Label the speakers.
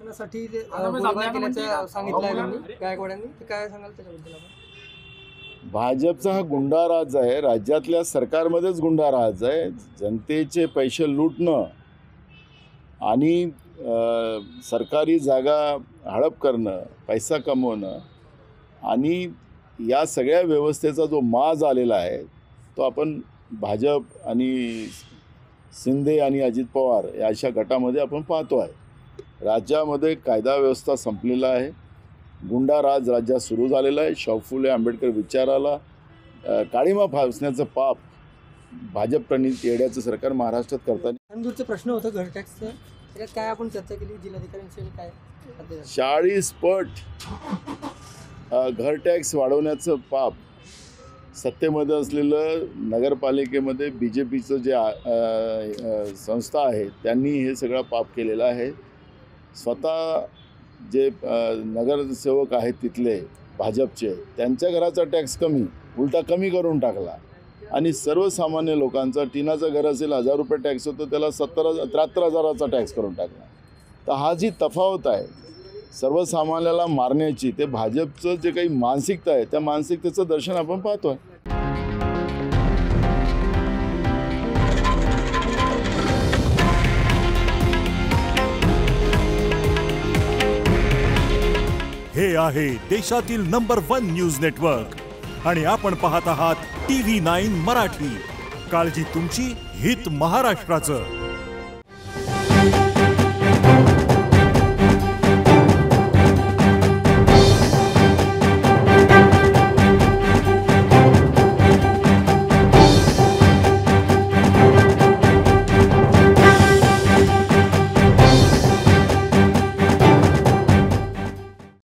Speaker 1: शासनासाठी गोळीबार केल्याचं सांगितलं आहे त्यांनी गायकवाडांनी, ते काय सांगाल त्याच्याबद्दल आपण?
Speaker 2: भाजपचा हा गुंडाराज आहे, राज्यातल्या सरकारमध्येच गुंडाराज आहे. जनतेचे पैसे लुटणं आणि सरकारी जागा हडप करणं, पैसा कमवणं आणि या सगळ्या व्यवस्थेचा जो माज आलेला आहे तो आपण भाजप आणि शिंदे आणि अजित पवार या अशा गटामध्ये आपण पाहतो आहे. राज्यामध्ये कायदा व्यवस्था संपलेला आहे, गुंडाराज राज्यात सुरू झालेला आहे. शाहू फुले आंबेडकर विचाराला काळीमा फासण्याचं पाप भाजप प्रणित येड्याचं सरकार महाराष्ट्रात करताना.
Speaker 1: अंदूरचा प्रश्न होता घर टॅक्सचं, त्याच्यात काय आपण चर्चा केली जिल्हाधिकाऱ्यांशी, काय
Speaker 2: 40 पट घर टॅक्स वाढवण्याचं पाप सत्तेमध्ये असलेलं नगरपालिकेमध्ये BJPचं जे संस्था आहे त्यांनी हे सगळं पाप केलेलं आहे. स्वतः जे नगरसेवक आहेत तिथले भाजपचे, त्यांच्या घराचा टॅक्स उलटा कमी करून टाकला आणि सर्वसामान्य लोकांचा, टिनाचं घर असेल 1000 रुपये टॅक्स होतं, त्याला 73,000चा टॅक्स करून टाकला. तर हा जी तफावत आहे सर्वसामान्याला मारण्याची, ते भाजपचं जे काही मानसिकता आहे त्या मानसिकतेचं दर्शन आपण पाहतोय.
Speaker 3: हे आहे देशातील नंबर 1 न्यूज नेटवर्क आणि आपण पाहत आहात TV9 मराठी. काळजी तुमची, हित महाराष्ट्राचं.